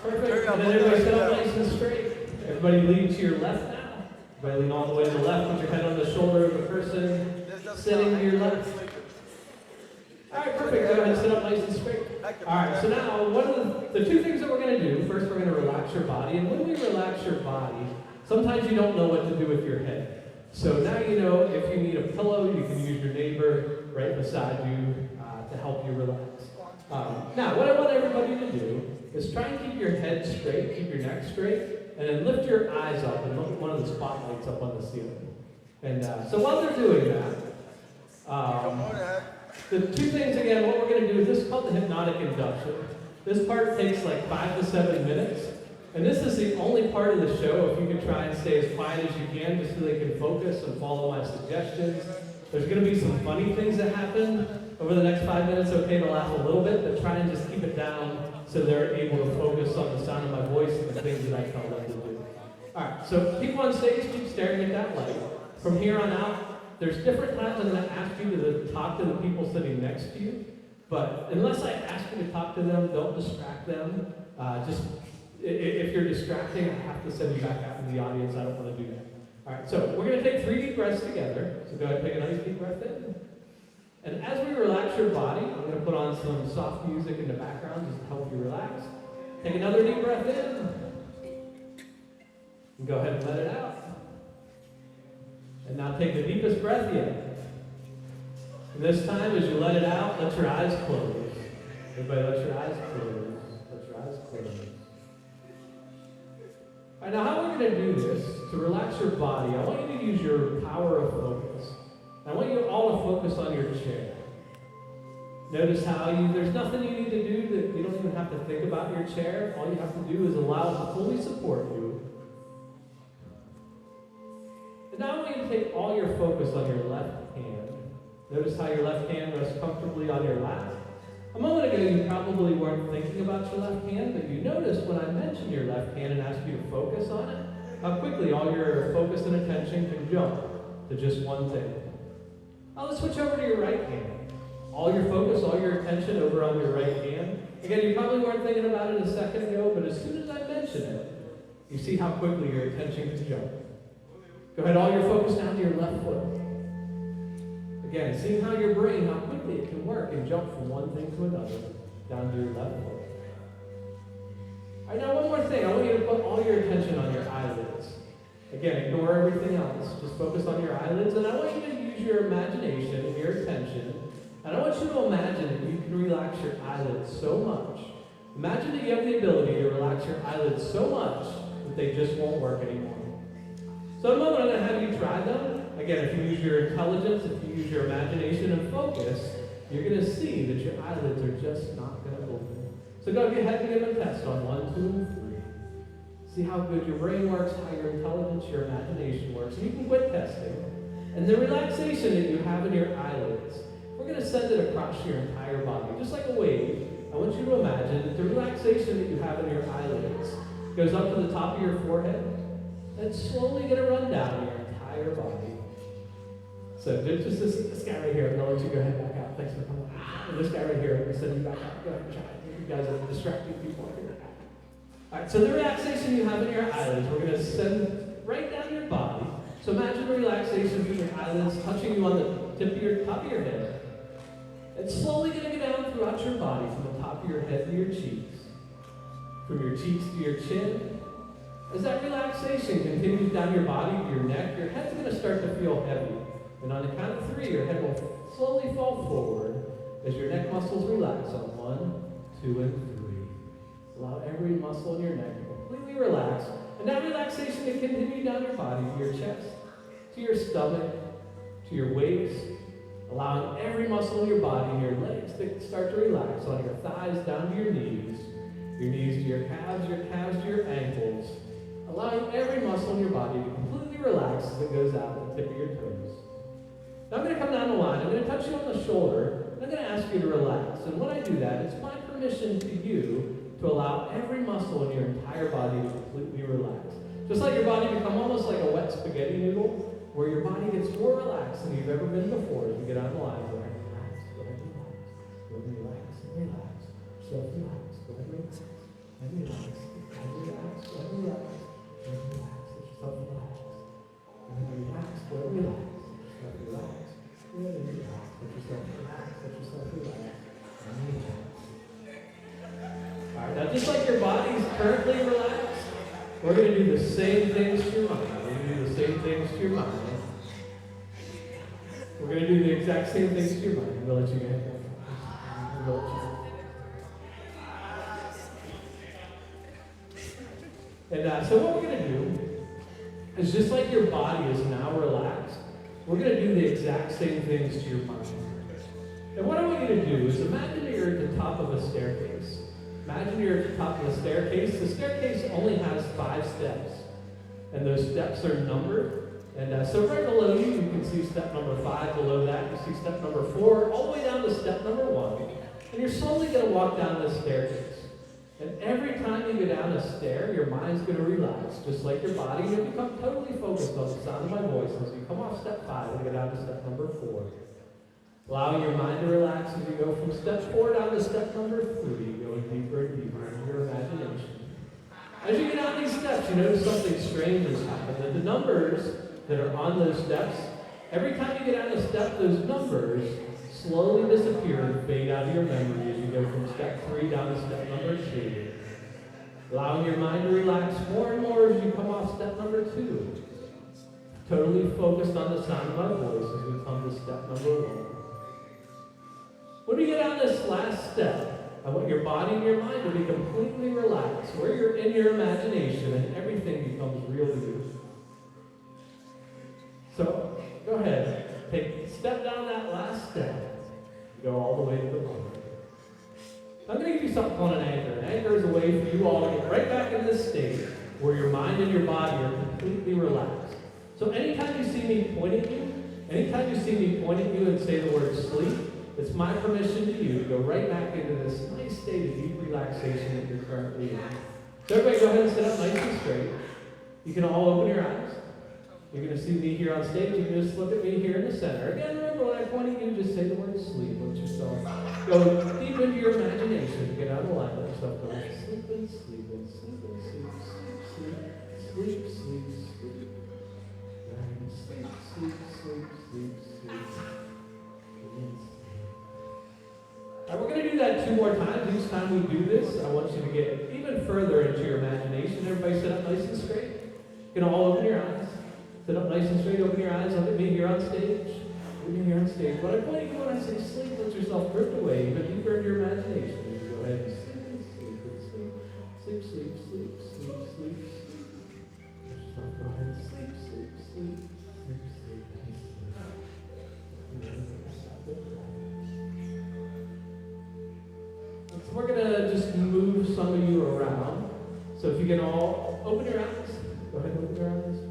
Perfect. And then everybody sit up nice and straight. Everybody lean to your left now. Everybody lean all the way to the left. Put your head on the shoulder of the person sitting to your left. All right, perfect. Go ahead and sit up nice and straight. All right, so now one of the two things that we're going to do, first we're going to relax your body. And when we relax your body, sometimes you don't know what to do with your head. So now you know if you need a pillow, you can use your neighbor right beside you to help you relax. Now, what I want everybody to do is try and keep your head straight, keep your neck straight, and then lift your eyes up and look at one of the spotlights up on the ceiling. And so while they're doing that, the two things, again, what we're going to do is this is called the Hypnotic Induction. This part takes like 5 to 7 minutes. And this is the only part of the show, if you can try and stay as quiet as you can, just so they can focus and follow my suggestions. There's going to be some funny things that happen over the next 5 minutes. Okay to laugh a little bit, but try and just keep it down so they're able to focus on the sound of my voice and the things that I tell them to do. All right, so people on stage, keep staring at that light. From here on out, there's different times I'm going to ask you to talk to the people sitting next to you. But unless I ask you to talk to them, don't distract them. If you're distracting, I have to send you back out in the audience. I don't want to do that. All right, so we're going to take 3 deep breaths together. So go ahead and take a nice deep breath in. And as we relax your body, I'm going to put on some soft music in the background just to help you relax. Take another deep breath in. And go ahead and let it out. And now take the deepest breath yet. And this time, as you let it out, let your eyes close. Everybody, let your eyes close. Let your eyes close. All right, now how we're going to do this, to relax your body, I want you to use your power of focus. I want you all to focus on your chair. Notice how there's nothing you need to do, that you don't even have to think about your chair. All you have to do is allow it to fully support you. And now I want you to take all your focus on your left hand. Notice how your left hand rests comfortably on your lap. A moment ago, you probably weren't thinking about your left hand, but you noticed when I mentioned your left hand and asked you to focus on it, how quickly all your focus and attention can jump to just one thing. Now let's switch over to your right hand. All your focus, all your attention over on your right hand. Again, you probably weren't thinking about it a second ago, but as soon as I mention it, you see how quickly your attention can jump. Go ahead, all your focus down to your left foot. Again, seeing how your brain, how quickly it can work and jump from one thing to another, down to your left foot. All right, now one more thing. I want you to put all your attention on your eyelids. Again, ignore everything else. Just focus on your eyelids, and I want you to use your imagination and your attention. And I want you to imagine that you can relax your eyelids so much. Imagine that you have the ability to relax your eyelids so much that they just won't work anymore. So in a moment, I'm going to have you try them. Again, if you use your intelligence, if you use your imagination and focus, you're going to see that your eyelids are just not going to open. So go ahead and give a test on 1, 2, and 3. See how good your brain works, how your intelligence, your imagination works. And you can quit testing. And the relaxation that you have in your eyelids, we're going to send it across your entire body, just like a wave. I want you to imagine that the relaxation that you have in your eyelids goes up to the top of your forehead, and it's slowly going to run down your entire body. So just this guy right here, I'm going to let you go ahead and back out. Thanks for coming. And this guy right here, I'm going to send you back out. Go ahead and try it. You guys are distracting people here. All right, so the relaxation you have in your eyelids, we're going to send right down your body. So imagine the relaxation from your eyelids touching you on the tip of your top of your head. It's slowly going to go down throughout your body, from the top of your head to your cheeks, from your cheeks to your chin. As that relaxation continues down your body to your neck, your head's going to start to feel heavy. And on the count of 3, your head will slowly fall forward as your neck muscles relax on 1, 2, and 3. Allow every muscle in your neck to completely relax. And that relaxation to continue down your body to your chest, to your stomach, to your waist, allowing every muscle in your body and your legs to start to relax on your thighs down to your knees to your calves to your ankles, allowing every muscle in your body to completely relax as it goes out the tip of your toes. Now I'm going to come down the line. I'm going to touch you on the shoulder, and I'm going to ask you to relax. And when I do that, it's my permission to you to allow every muscle in your entire body to completely relax. Just like your body become almost like a wet spaghetti noodle, where your body gets more relaxed than you've ever been before as we get on the line. Go ahead and relax, go ahead and relax, go ahead and relax, and relax. Self relax, go ahead and relax, and relax. Alright, now just like your body's currently relaxed, we're going to do the same things to your mind. We're going to do the same things to your mind. We're going to do the exact same things to your mind. I'm going to let you go. And so what we're going to do is just like your body is now relaxed, we're going to do the exact same things to your mind. And what I want you to do is imagine you're at the top of a staircase. Imagine you're at the top of the staircase. The staircase only has 5 steps. And those steps are numbered. And so right below you, you can see step number 5. Below that, you see step number 4, all the way down to step number 1. And you're slowly going to walk down this staircase. And every time you go down a stair, your mind's going to relax, just like your body. You'll become totally focused on the sound of my voice as you come off step 5 and go down to step number 4. Allowing your mind to relax as you go from step 4 down to step number 3, going deeper and deeper into your imagination. As you get down these steps, you notice something strange has happened. That the numbers that are on those steps, every time you get down a step, those numbers slowly disappear and fade out of your memory as you go from step 3 down to step number 2. Allowing your mind to relax more and more as you come off step number 2. Totally focused on the sound of my voice as we come to step number 1. When we get down this last step, I want your body and your mind to be completely relaxed, where you're in your imagination and everything becomes real to you. So, go ahead. Step down that last step. Go all the way to the bottom. I'm going to give you something called an anchor. An anchor is a way for you all to get right back in this state where your mind and your body are completely relaxed. So anytime you see me point at you and say the word sleep, it's my permission to you to go right back into this nice state of deep relaxation that you're currently in. So everybody go ahead and sit up nice and straight. You can all open your eyes. You're going to see me here on stage. You can just look at me here in the center. Again, remember when I point at you, just say the word sleep. Let yourself go deep into your imagination. Get out of line. Let yourself go sleep and sleep and sleep and sleep, sleep, sleep, sleep, sleep, sleep. And sleep, sleep, sleep, sleep, sleep. All right, we're going to do that 2 more times. Each time we do this, I want you to get even further into your imagination. Everybody sit up nice and straight. You can all open your eyes. Sit up nice and straight, open your eyes, look at me here on stage. Look at me here on stage. When I point at you, when I say sleep, let yourself drift away, even deeper into your imagination. You go ahead and sleep and sleep and sleep. Sleep, sleep, sleep, sleep, sleep, sleep. Let yourself go ahead and sleep, sleep, sleep, sleep, sleep, sleep. So we're going to just move some of you around. So if you can all open your eyes. Go ahead and open your eyes.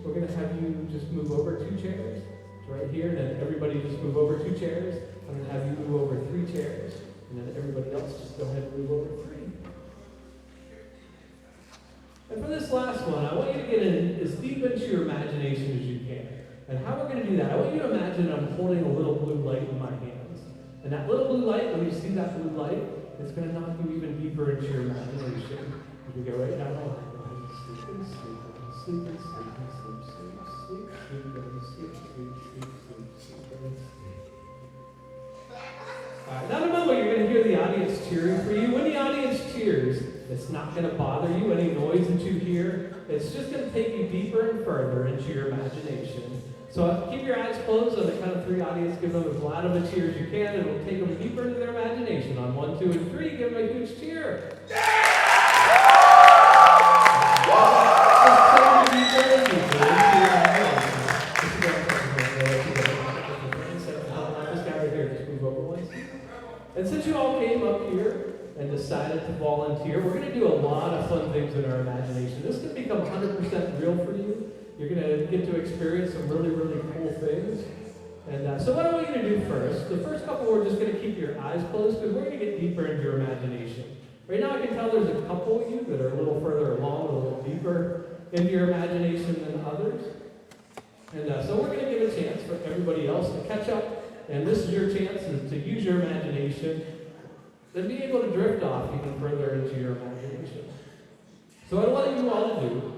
We're going to have you just move over 2 chairs. It's right here, and then everybody just move over 2 chairs. I'm going to have you move over 3 chairs, and then everybody else just go ahead and move over 3. And for this last one, I want you to get in as deep into your imagination as you can. And how we're going to do that, I want you to imagine I'm holding a little blue light in my hands. And that little blue light, when you see that blue light, it's going to knock you even deeper into your imagination. As we go right down the line. Go ahead and sleep and sleep. Sleep and sleep and sleep, sleep, sleep, sleep, and sleep, sleep, sleep, sleep, sleep, and sleep. Alright, now in a moment you're going to hear the audience cheering for you. When the audience cheers, it's not going to bother you, any noise that you hear. It's just going to take you deeper and further into your imagination. So keep your eyes closed on the count of 3. Audience, give them as loud of a cheer as you can. It will take them deeper into their imagination. On 1, 2, and 3, give them a huge cheer. And since you all came up here and decided to volunteer, we're going to do a lot of fun things in our imagination. This can become 100% real for you. You're going to get to experience some really, really cool things. And so what I want you to do first, the first couple we're just going to keep your eyes closed because we're going to get deeper into your imagination. Right now I can tell there's a couple of you that are a little further along, a little deeper into your imagination than others. And so we're going to give a chance for everybody else to catch up. And this is your chance to use your imagination and be able to drift off even further into your imagination. So what I want you all to do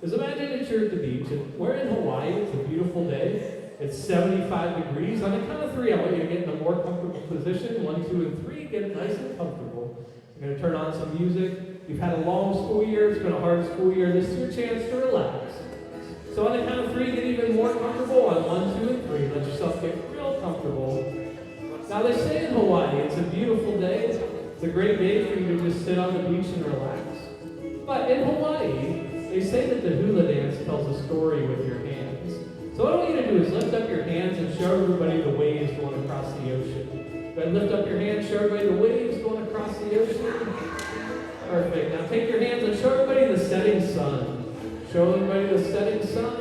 is imagine that you're at the beach, and we're in Hawaii, it's a beautiful day, It's 75 degrees. On the count of 3, I want you to get in a more comfortable position. 1, 2, and 3. Get it nice and comfortable. I'm going to turn on some music. You've had a long school year. It's been a hard school year. This is your chance to relax. So on the count of 3, get even more comfortable. On 1, 2, and 3, let yourself get real comfortable. Now they say in Hawaii, it's a beautiful day. It's a great day for you to just sit on the beach and relax. But in Hawaii, they say that the hula dance tells a story with your hands. So what I want you to do is lift up your hands and show everybody the waves going across the ocean. Go ahead, lift up your hands, show everybody the waves going across the ocean. Perfect. Now take your hands and show everybody the setting sun. Show everybody the setting sun.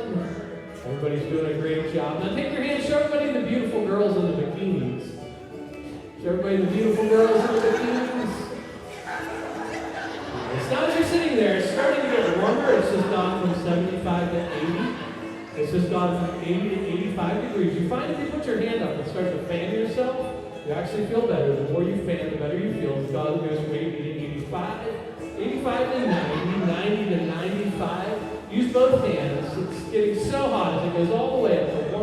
Everybody's doing a great job. Now take your hands, show everybody the beautiful girls in the bikinis. Show everybody the beautiful girls in the bikinis. Now as you're sitting there, it's starting to get warmer. It's just gone from 75 to 80. It's just gone from 80 to 85 degrees. You find if you put your hand up and start to fan yourself, you actually feel better. The more you fan, the better you feel. It's gone goes from 80 to 85, 85 to 90, 90 to 95. Use both hands. It's getting so hot as it goes all the way up to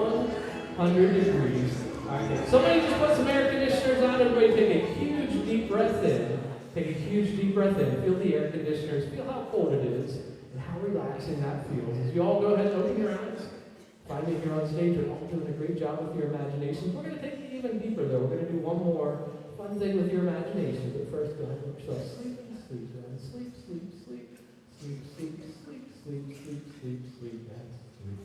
100 degrees. All right, somebody just put some air conditioners on. Everybody take a huge deep breath in. Take a huge deep breath in. Feel the air conditioners. Feel how cold it is and how relaxing that feels. As you all go ahead and open your eyes. Find me here on stage. You're all doing a great job with your imaginations. We're going to take it even deeper, though. We're going to do one more fun thing with your imagination. But first, go ahead and let yourself sleep and sleep. Go ahead and sleep, sleep, sleep. Sleep, sleep, sleep, sleep, sleep, sleep, sleep, and sleep.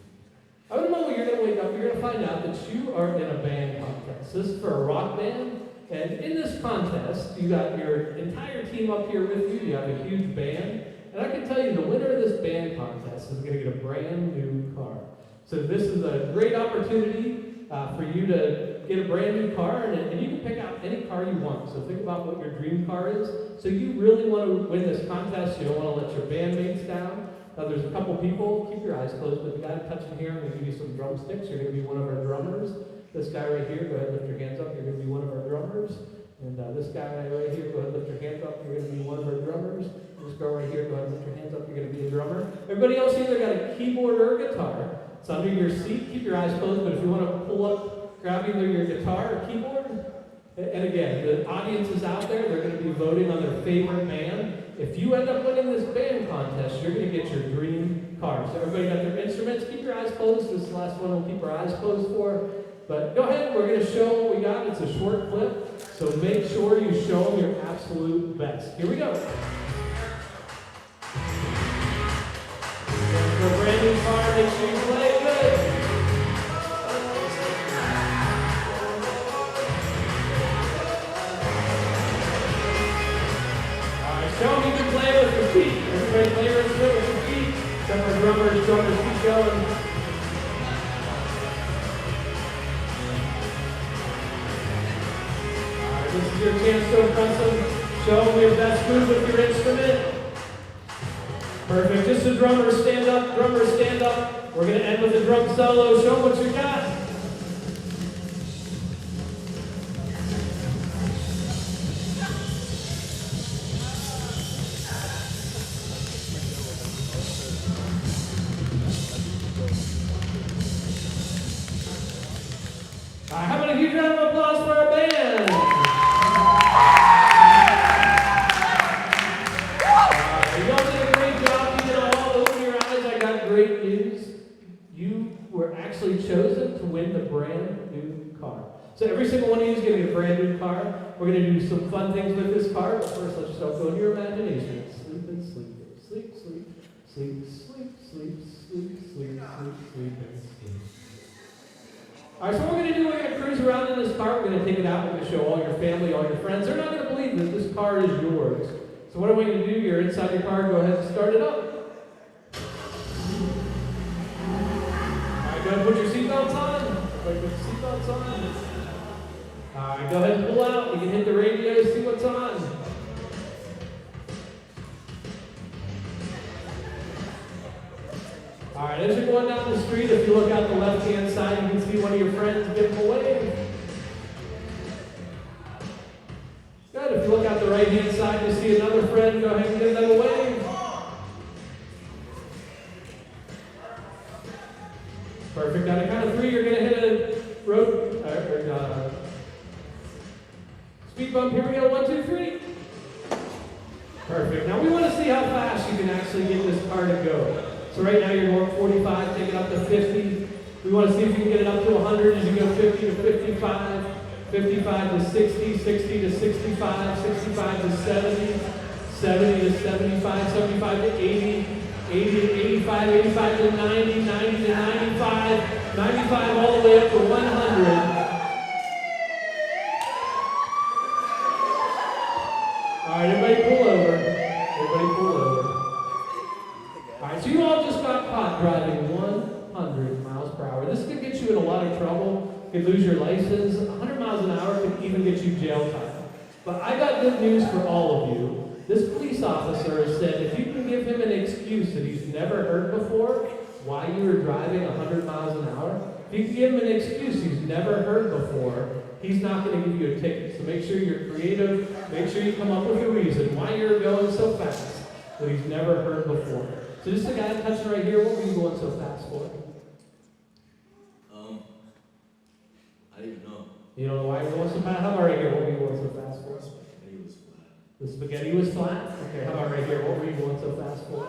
I don't know when you're going to wake up. You're going to find out that you are in a band contest. This is for a rock band. And in this contest, you got your entire team up here with you. You have a huge band. And I can tell you, the winner of this band contest is going to get a brand new car. So this is a great opportunity for you to get a brand new car. And you can pick out any car you want. So think about what your dream car is. So you really want to win this contest. You don't want to let your bandmates down. Now there's a couple people. Keep your eyes closed. But the guy touching here, I'm going to give you some drumsticks. You're going to be one of our drummers. This guy right here, go ahead and lift your hands up. You're going to be one of our drummers. And this guy right here, go ahead and lift your hands up. You're going to be one of our drummers. This girl right here, go ahead and lift your hands up. You're going to be a drummer. Everybody else either got a keyboard or a guitar. It's under your seat. Keep your eyes closed. But if you want to pull up, grab either your guitar or keyboard. And again, the audience is out there. They're going to be voting on their favorite band. If you end up winning this band contest, you're going to get your dream car. So everybody got their instruments. Keep your eyes closed. This is the last one we'll keep our eyes closed for. But go ahead, we're going to show what we got. It's a short clip, so make sure you show them your absolute best. Here we go. For a brand new car, make sure you play it good. All right, show them you can play with your feet. Everybody play your instrument with your feet. Except for drummers keep going. This is your chance to impress them. Show them your best move with your instrument. Perfect. Just the drummers stand up. Drummers stand up. We're going to end with a drum solo. Show them what you got. All right, how about a huge round of applause for our band? Great news, you were actually chosen to win the brand new car. So every single one of you is going to get a brand new car. We're going to do some fun things with this car, but first let yourself go into your imagination. Sleep and sleep. Sleep, sleep, sleep, sleep, sleep, sleep, sleep, sleep, sleep, and sleep. All right, so what we're going to do, we're going to cruise around in this car. We're going to take it out. We're going to show all your family, all your friends. They're not going to believe that this car is yours. So what I want you to do, you're inside your car, go ahead and start it up. Go ahead and put your seatbelts on. Put your seatbelts on. All right, go ahead and pull out. You can hit the radio, see what's on. All right, as you're going down the street, if you look out the left-hand side, you can see one of your friends give them a wave. Good. If you look out the right-hand side, you see another friend, go ahead and give them a wave. Perfect. On the count of 3, you're going to hit a Speed bump, here we go, 1, 2, 3. Perfect. Now we want to see how fast you can actually get this car to go. So right now you're going 45, take it up to 50. We want to see if you can get it up to 100 as you go 50 to 55, 55 to 60, 60 to 65, 65 to 70, 70 to 75, 75 to 80, 80 to 85, 85 to 90, 90 to 95, 95 all the way up to 100. All right, everybody pull over. Everybody pull over. All right, so you all just got caught driving 100 miles per hour. This could get you in a lot of trouble. You could lose your license. 100 miles an hour could even get you jail time. But I got good news for all of you. This police officer has said if you can give him an excuse that he's never heard before why you were driving 100 miles an hour, if you can give him an excuse he's never heard before, he's not going to give you a ticket. So make sure you're creative. Make sure you come up with a reason why you're going so fast that he's never heard before. So just the guy touching right here, what were you going so fast for? I didn't even know. You don't know why you're going so fast? How about right here, what were you going so fast for? Spaghetti was flat. The spaghetti was flat? Okay, how about right here, what were you going so fast for?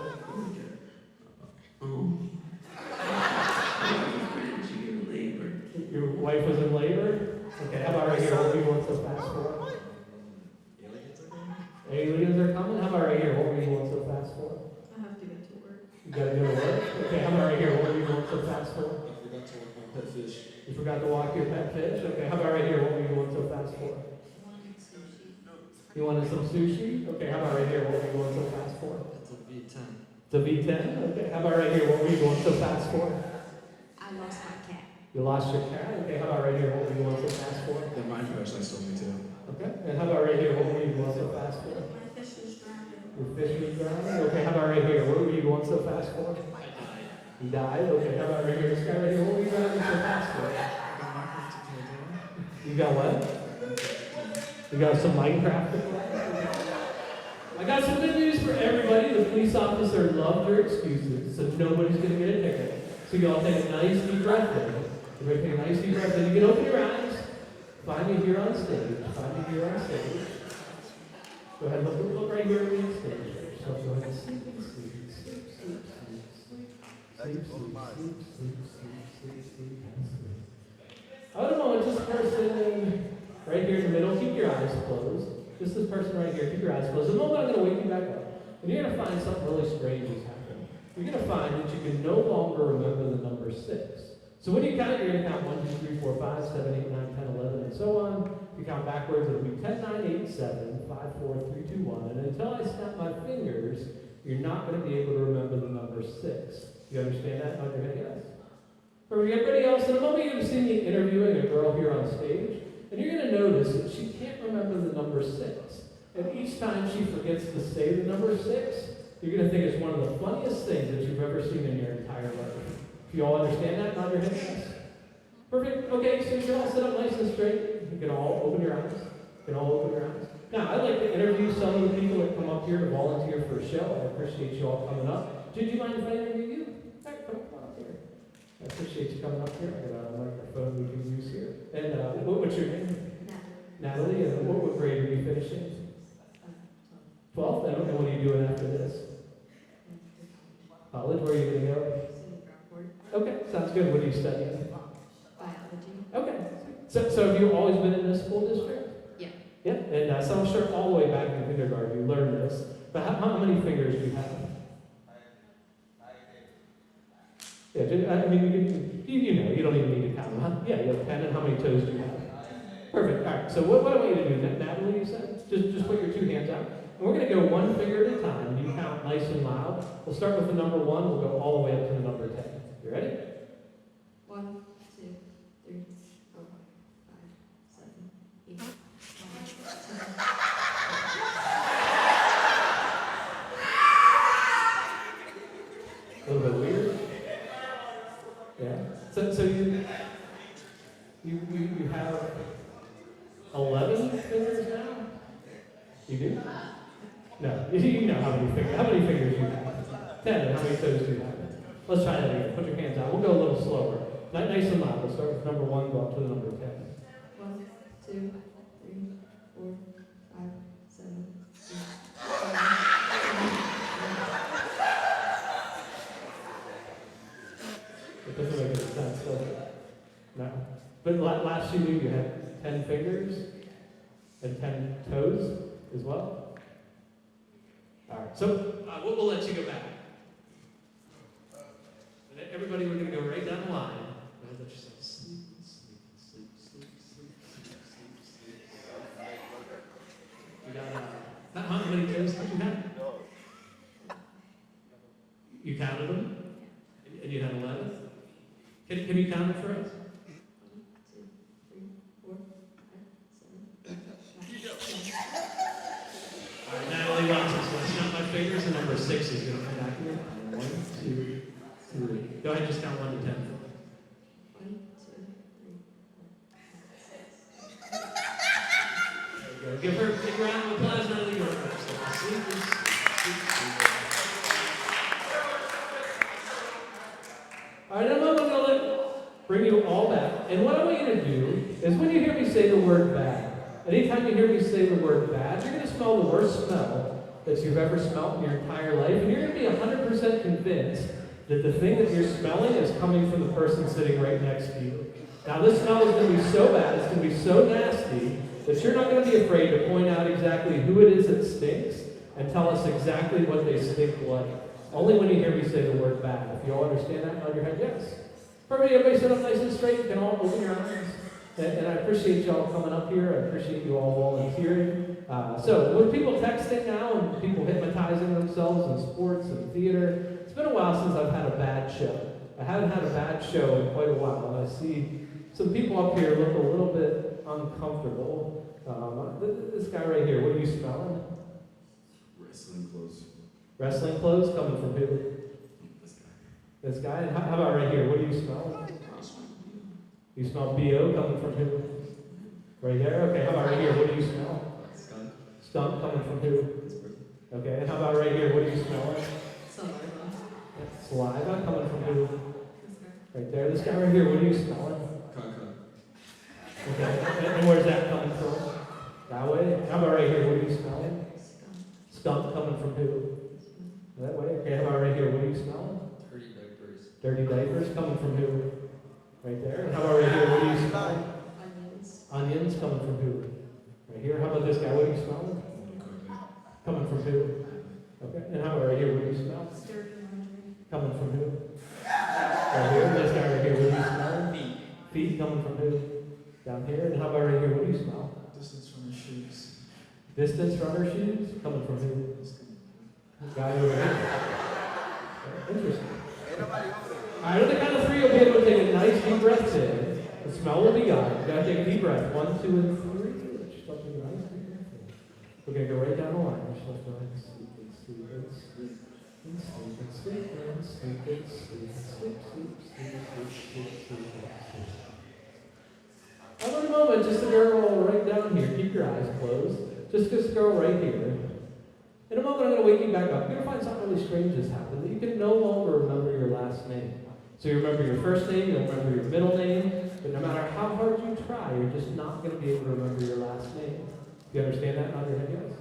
She in labor. Your wife was in labor? Okay, how about right here, what were you going so fast for? Aliens are coming? Aliens are coming? How about right here, what were you going so fast for? I have to go to work. You gotta go to work? Okay, how about right here, what were you going so fast for? I forgot to walk my pet fish. You forgot to walk your pet fish? Okay, how about right here, what were you going so fast for? You wanted some sushi? Okay, how about right here, what were you going so fast for? It's a V10. It's a V10? Okay, how about right here, what were you going so fast for? I lost my cat. You lost your cat? Okay, how about right here, what were you going so fast for? The mind actually stole me too. Okay, and how about right here, what were you going so fast for? My fish was drowning. Your fish was drowning? Okay, how about right here, what were you going so fast for? You died? Okay, how about right here, this guy right here, what were you driving so fast for? You got what? You got some Minecraft to play? I got some good news for everybody. The police officer loved your excuses, so nobody's going to get a ticket. So you all take a nice deep breath in. Everybody take a nice deep breath in. You can open your eyes. Find me here on stage. Find me here on stage. Go ahead, look right here at me on stage. So go ahead and sleep, sleep, sleep, sleep, sleep, sleep, sleep, sleep, sleep, sleep, sleep, sleep. I don't know, it's this person right here in the middle. Keep your eyes closed. Just this person right here. Keep your eyes closed. In a moment, I'm going to wake you back up. And you're going to find something really strange has happened. You're going to find that you can no longer remember the number 6. So when you count, you're going to count 1, 2, 3, 4, 5, 7, 8, 9, 10, 11, and so on. If you count backwards, it'll be 10, 9, 8, 7, 5, 4, 3, 2, 1. And until I snap my fingers, you're not going to be able to remember the number 6. You understand that? Nod your head, yes? For everybody else, in a moment, you're going to see me interviewing a girl here on stage. And you're going to notice that she can't remember the number 6. And each time she forgets to say the number 6, you're going to think it's one of the funniest things that you've ever seen in your entire life. If you all understand that, nod your head, yes. Perfect. Okay, so you're all set up nice and straight. You can all open your eyes. You can all open your eyes. Now, I'd like to interview some of the people that come up here to volunteer for a show. I appreciate you all coming up. Did you mind if I interview you? All right, come on up here. I appreciate you coming up here. I got a microphone we can use here. And what's your name? Natalie. And what grade are you finishing? 12th? And what are you doing after this? College? Where are you going to go? Okay, sounds good. What are you studying? Biology. Okay. So have you always been in this school district? Yeah. Yeah. And so I'm sure all the way back in kindergarten you learned this. But how many fingers do you have? Yeah, I mean, you know, you don't even need to count them. Huh? Yeah, you have 10, and how many toes do you have? Perfect. All right, so what I want you to do, Natalie, you said? Just put your 2 hands out. And we're going to go 1 finger at a time. You count nice and loud. We'll start with the number 1. We'll go all the way up to the number 10. You ready? 1, 2, 3, 4, 5, 7, 8, 9, 10. A little bit weird. Yeah. So you have 11 fingers now? You do? No. You know how many fingers you have. 10. And how many toes do you have? Let's try that again. Put your hands out. We'll go a little slower. Nice and loud. We'll start with number 1, go up to the number 10. last you knew you had 10 fingers and 10 toes as well? All right, so we'll let you go back. And everybody, we're going to go right down the line. Go ahead, let yourself sleep, sleep, sleep, sleep, sleep, sleep, sleep, sleep. You got, how many toes did you have? You counted them? And you had 11? Can you count them for us? 1, 2, 3, 4, 5, 7, 8, 9. All right, Natalie, watch this. Let's count my fingers, and number 6 is going to come back here. 1, 2, 3. Go ahead and just count 1 to 10. 1, 2, 3, 4, 5, 6. There you go. Give her a big round of applause, Natalie. You're first. Sleep, sleep, sleep. All right, I'm going to bring you all back. And what I want you to do is when you hear me say the word bad, anytime you hear me say the word bad, you're going to smell the worst smell that you've ever smelled in your entire life. And you're going to be 100% convinced that the thing that you're smelling is coming from the person sitting right next to you. Now, this smell is going to be so bad, it's going to be so nasty, that you're not going to be afraid to point out exactly who it is that stinks and tell us exactly what they stink like. Only when you hear me say the word bad. If you all understand that, nod your head yes. Perfect. Everybody sit up nice and straight. You can all open your eyes. And I appreciate y'all coming up here. I appreciate you all volunteering. So with people texting now and people hypnotizing themselves in sports and theater, it's been a while since I've had a bad show. I haven't had a bad show in quite a while. And I see some people up here look a little bit uncomfortable. This guy right here, what are you smelling? Wrestling clothes. Wrestling clothes coming from who? This guy. This guy? And how about right here? What do you smell? You smell BO coming from who? Right there? Okay, how about right here? What do you smell? Skunk. Skunk coming from who? Okay, and how about right here? What do you smell? Saliva coming from who? Right there. This guy right here, what do you smell? Caca. Okay, and where's that coming from? That way? How about right here? What do you smell? Skunk coming from who? That way? Okay, how about right here? What do you smell? Dirty diapers. Dirty diapers coming from who? Right there. And how about right here? What do you smell? Onions. Onions coming from who? Right here. How about this guy? What do you smell? Coming from who? Okay. And how about right here? What do you smell? Dirty laundry. Coming from who? Right here. This guy right here. What do you smell? Feet. Feet coming from who? Down here. And how about right here? What do you smell? Distance from his shoes. Distance runner shoes coming from who? This guy over here. Interesting. All right, on the count of 3, you'll be able to take a nice deep breath in. The smell will be gone. You gotta take a deep breath. 1, 2, and 3. Let yourself take a nice deep breath in. We're gonna go right down the line. Let yourself go ahead and sleep and sleep and sleep and sleep and sleep and sleep and sleep and sleep, sleep, sleep, sleep, sleep, sleep, sleep. I want a moment, just a girl right down here. Keep your eyes closed. Just this girl right here. In a moment, I'm going to wake you back up. You're going to find something really strange has happened. That you can no longer remember your last name. So you remember your first name, you remember your middle name, but no matter how hard you try, you're just not going to be able to remember your last name. Do you understand that? Nod your head yes.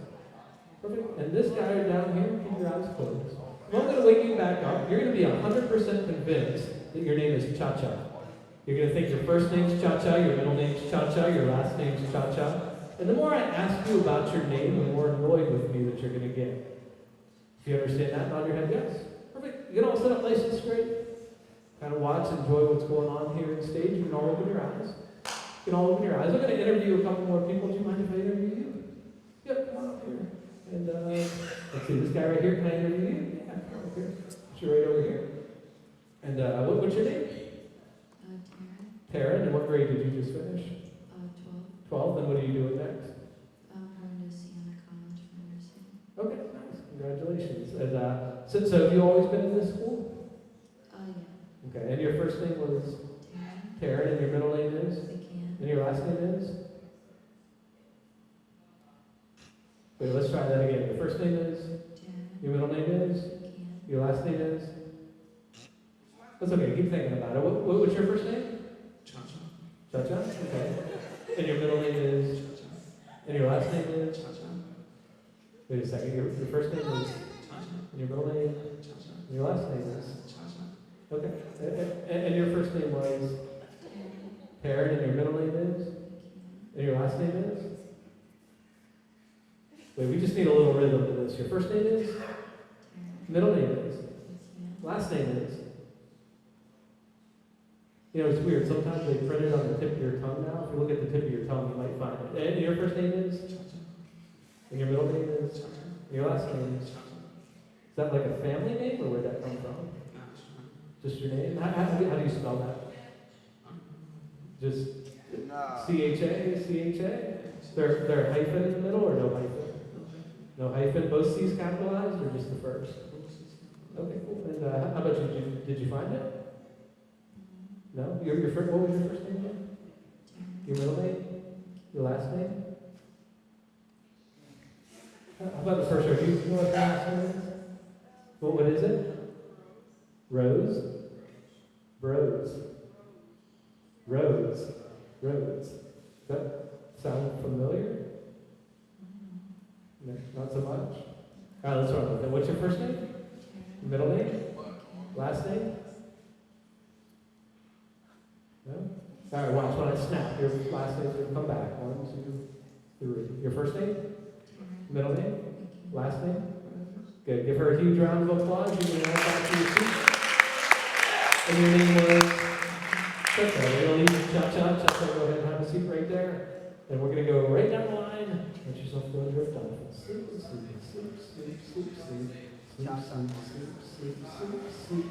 Perfect. And this guy down here, keep your eyes closed. I'm going to wake you back up. You're going to be 100% convinced that your name is Cha-Cha. You're going to think your first name's Cha-Cha, your middle name's Cha-Cha, your last name's Cha-Cha. And the more I ask you about your name, the more annoyed with me that you're going to get. If you understand that, nod your head yes. Perfect. You can all sit up nice and straight. Kind of watch, enjoy what's going on here on stage. You can all open your eyes. You can all open your eyes. I'm going to interview a couple more people. Do you mind if I interview you? Yep, come on up here. And let's see, this guy right here, can I interview you? Yeah, come on up here. You're right over here. And what's your name? Tara. Tara. And what grade did you just finish? 12. 12. Then what are you doing next? Going to Siena College for nursing. Okay, nice. Congratulations. And so have you always been in this school? Yeah. Okay. And your first name was Tara. Tara, and your middle name is? Again. And your last name is? Wait, let's try that again. Your first name is? Tara. Your middle name is? Again. Your last name is? That's okay. Keep thinking about it. What's your first name? Cha-cha. Cha-Cha? Okay. And your middle name is? Cha-cha. And your last name is? Cha-cha. Wait a second. Your first name is? Cha-cha. And your middle name? Cha-cha. And your last name is? Cha-cha. Okay. And your first name was? Karen, and your middle name is? And your last name is? Wait, we just need a little rhythm to this. Your first name is? Middle name is? Last name is? You know, it's weird. Sometimes they print it on the tip of your tongue now. If you look at the tip of your tongue, you might find it. And your first name is? And your middle name is? And your last name is? Is that like a family name, or where'd that come from? Just your name? How do you spell that? Just C-H-A, C-H-A? There a hyphen in the middle, or no hyphen? No hyphen? Both C's capitalized, or just the first? Okay, cool. And how about you? Did you find it? No? Your first, what was your first name again? Your middle name? Your last name? How about the first word? Do you know what the last name is? What is it? Rose? Bros. Rose. Rose. Does that sound familiar? No, not so much? All right, let's run with it. What's your first name? Middle name? Last name? No? All right, watch when I snap. Your last name's going to come back. 1, 2, 3. Your first name? Middle name? Last name? Good. Give her a huge round of applause. You can walk back to your seat. And your name was? Okay, we're going to leave Cha-Cha. Cha-Cha, go ahead and have a seat right there. And we're going to go right down the line. Let yourself go into a dolphin. Sleep, sleep, sleep, sleep, sleep, sleep. Sleep, sleep, sleep, sleep, sleep, sleep.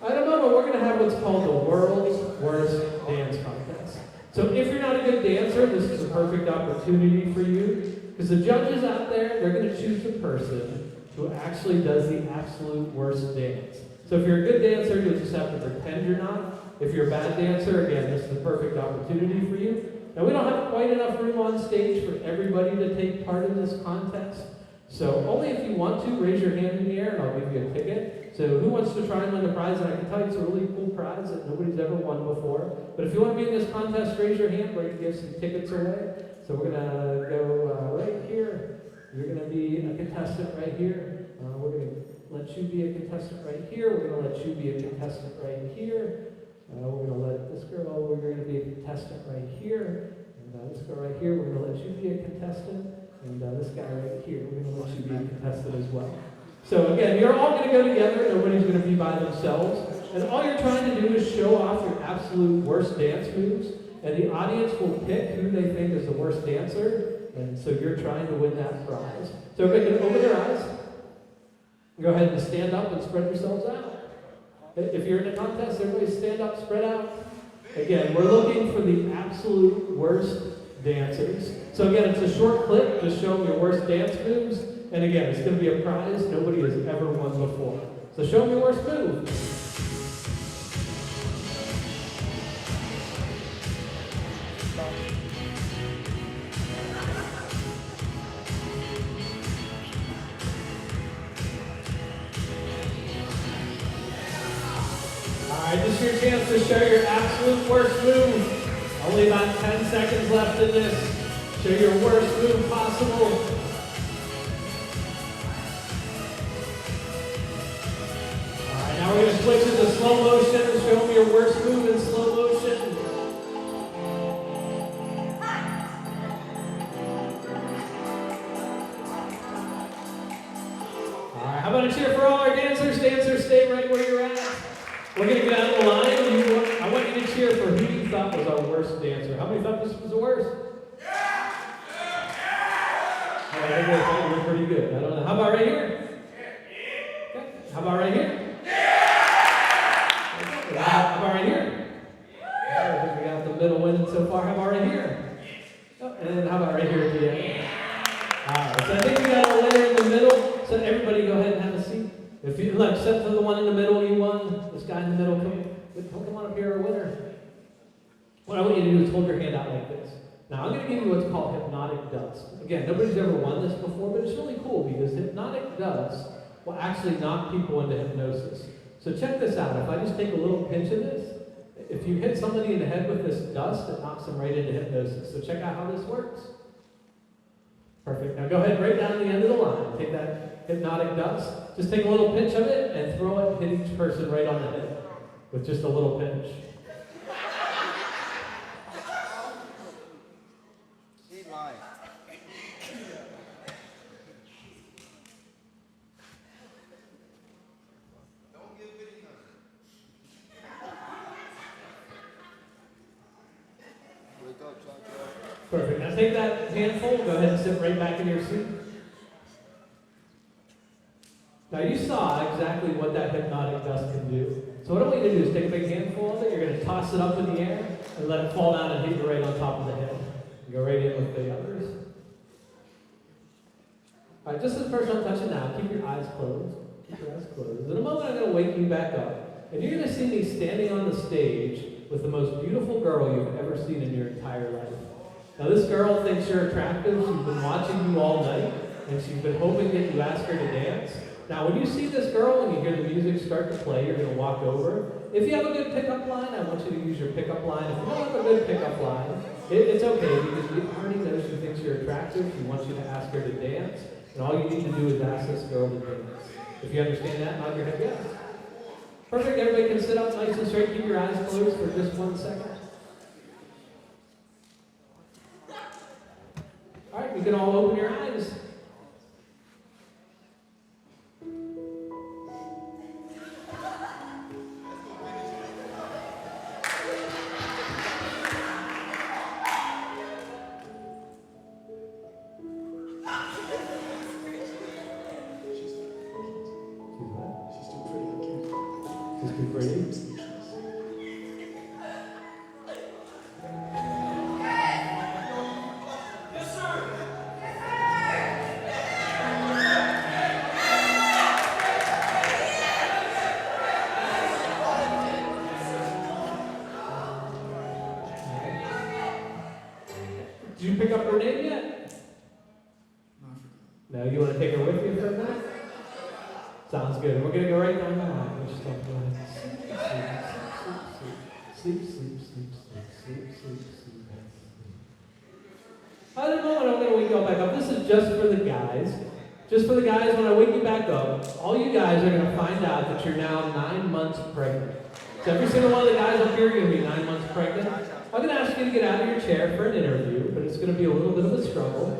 In a moment, we're going to have what's called the world's worst dance contest. So if you're not a good dancer, this is a perfect opportunity for you. Because the judges out there, they're going to choose the person who actually does the absolute worst dance. So if you're a good dancer, you'll just have to pretend you're not. If you're a bad dancer, again, this is the perfect opportunity for you. Now, we don't have quite enough room on stage for everybody to take part in this contest. So only if you want to, raise your hand in the air and I'll give you a ticket. So who wants to try and win the prize? And I can tell you it's a really cool prize that nobody's ever won before. But if you want to be in this contest, raise your hand. We're going to give some tickets away. So we're going to go right here. You're going to be a contestant right here. We're going to let you be a contestant right here. We're going to let you be a contestant right here. We're going to let this girl, we're going to be a contestant right here. And this girl right here, we're going to let you be a contestant. And this guy right here, we're going to let you be a contestant as well. So again, you're all going to go together. Nobody's going to be by themselves. And all you're trying to do is show off your absolute worst dance moves. And the audience will pick who they think is the worst dancer. And so you're trying to win that prize. So everybody can open their eyes. Go ahead and stand up and spread yourselves out. If you're in a contest, everybody stand up, spread out. Again, we're looking for the absolute worst dancers. So again, it's a short clip. Just show them your worst dance moves. And again, it's going to be a prize nobody has ever won before. So show them your worst move. Alright, this is your chance to show your absolute worst move. Only about 10 seconds left in this. Show your worst move possible. Alright, now we're going to switch into slow motion and show them your worst move in slow motion. Alright, how about a cheer for all our dancers? Dancers, stay right where you're at. We're going to get out of the line. I want you to cheer for who you thought was our worst dancer. How many thought this was the worst? Yeah! All right, everybody thought you were pretty good. I don't know. How about right here? Okay. How about right here? Okay. How about right here? I think we got the middle winning so far. How about right here? Oh, and then how about right here at the end? All right, so I think we got a winner in the middle. So everybody go ahead and have a seat. If you look, except for the one in the middle, you won. This guy in the middle, come on up here, a winner. What I want you to do is hold your hand out like this. Now, I'm going to give you what's called hypnotic dust. Again, nobody's ever won this before, but it's really cool because hypnotic dust will actually knock people into hypnosis. So check this out. If I just take a little pinch of this, if you hit somebody in the head with this dust, it knocks them right into hypnosis. So check out how this works. Perfect. Now go ahead right down the end of the line. Take that hypnotic dust. Just take a little pinch of it and throw it and hit each person right on the head. with just a little pinch. He's lying. Don't give Vinny none. Wake up, Chacho. Perfect. Now take that handful, go ahead and sit right back in your seat. Now you saw exactly what that hypnotic dust can do. So what I want you to do is take a big handful of it, you're going to toss it up in the air, and let it fall down and hit you right on top of the head. Go right in with the others. Alright, just as first I'm touching now, keep your eyes closed. Keep your eyes closed. In a moment I'm going to wake you back up, and you're going to see me standing on the stage with the most beautiful girl you've ever seen in your entire life. Now this girl thinks you're attractive, she's been watching you all night, and she's been hoping that you ask her to dance. Now when you see this girl and you hear the music start to play, you're going to walk over. If you have a good pickup line, I want you to use your pickup line. If you don't have a good pickup line, it's okay, because we already know she thinks you're attractive, she wants you to ask her to dance, and all you need to do is ask this girl to dance. If you understand that, nod your head yes. Perfect, everybody can sit up nice and straight, keep your eyes closed for just 1 second. Alright, you can all open your eyes. Did you pick up her name yet? No, I forgot. No, you want to take her with you for a minute? Sounds good. We're going to go right down the line. We're just going to go ahead. Sleep, sleep, sleep, sleep, sleep, sleep, sleep, sleep. At the moment, I'm going to wake you all back up. This is just for the guys. Just for the guys, when I wake you back up, all you guys are going to find out that you're now 9 months pregnant. So every single one of the guys up here are going to be 9 months pregnant. I'm going to ask you to get out of your chair for an interview, but it's going to be a little bit of a struggle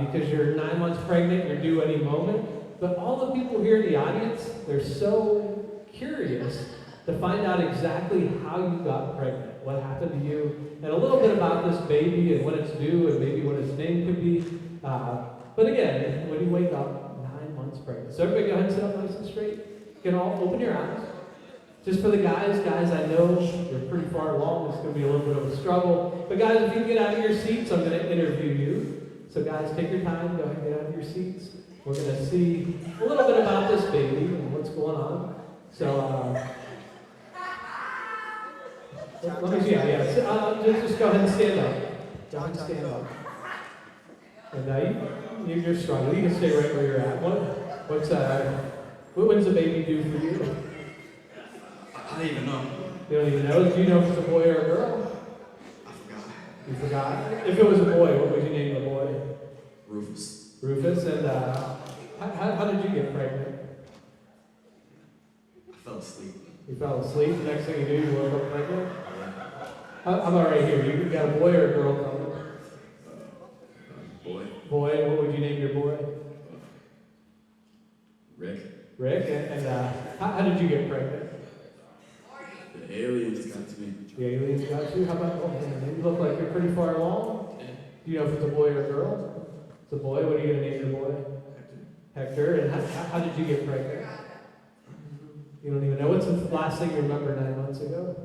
because you're 9 months pregnant, you're due any moment. But all the people here in the audience, they're so curious to find out exactly how you got pregnant, what happened to you, and a little bit about this baby and when it's due and maybe what its name could be. But again, when you wake up, 9 months pregnant. So everybody go ahead and sit up nice and straight. You can all open your eyes. Just for the guys, I know you're pretty far along. It's going to be a little bit of a struggle. But guys, if you can get out of your seats, I'm going to interview you. So guys, take your time. Go ahead and get out of your seats. We're going to see a little bit about this baby and what's going on. So, let me see. Yeah. Just go ahead and stand up. Go ahead and stand up. And you're struggling. You can stay right where you're at. When's the baby due for you? I don't even know. You don't even know? Do you know if it's a boy or a girl? I forgot. You forgot? If it was a boy, what would you name the boy? Rufus. Rufus. And how did you get pregnant? I fell asleep. You fell asleep. The next thing you knew, you woke up pregnant? How about right here? You got a boy or a girl coming? Boy. Boy. What would you name your boy? Rick. Rick. And how did you get pregnant? The aliens got to me. The aliens got you? How about, you look like you're pretty far along. Yeah. Do you know if it's a boy or a girl? It's a boy. What are you going to name your boy? Hector. And how did you get pregnant? You don't even know. What's the last thing you remember 9 months ago?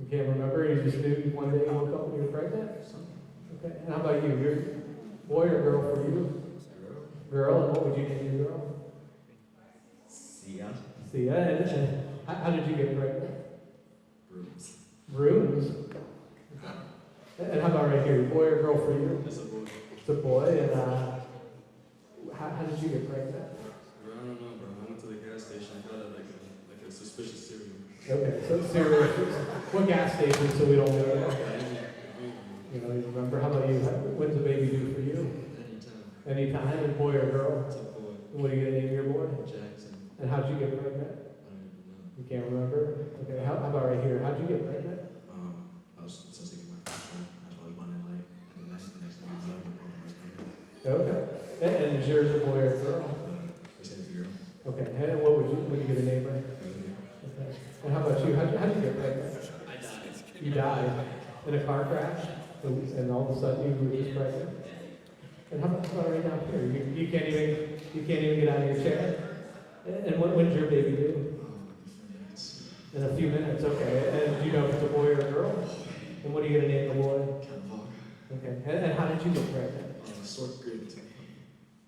You can't remember? You just knew one day you woke up and you were pregnant? Okay. And how about you? You're boy or girl for you? Girl. And what would you name your girl? Sia. Sia. And how did you get pregnant? Brooms. Brooms. And how about right here? Boy or girl for you? It's a boy. It's a boy. And how did you get pregnant? Bro, I don't know, bro. I went to the gas station. I got like a suspicious cereal. Okay, so cereal. What gas station so we don't go there? You know, you remember? How about you? When's the baby due for you? Anytime. Anytime. And boy or girl? It's a boy. What are you going to name your boy? Jackson. And how'd you get pregnant? I don't even know. You can't remember? Okay, how about right here? How'd you get pregnant? I was supposed to get my first one. I was running late. And the next thing I was Okay. And is yours a boy or a girl? I said it's a girl. Okay. And what would you get a name? Okay. And how about you? How'd you get pregnant? I died. You died in a car crash, and all of a sudden you were just pregnant. And how about right down here? You can't even get out of your chair. And when's your baby due? In a few minutes. Okay. And do you know if it's a boy or a girl? And what are you gonna name the boy? Okay. And how did you get pregnant? Short grade.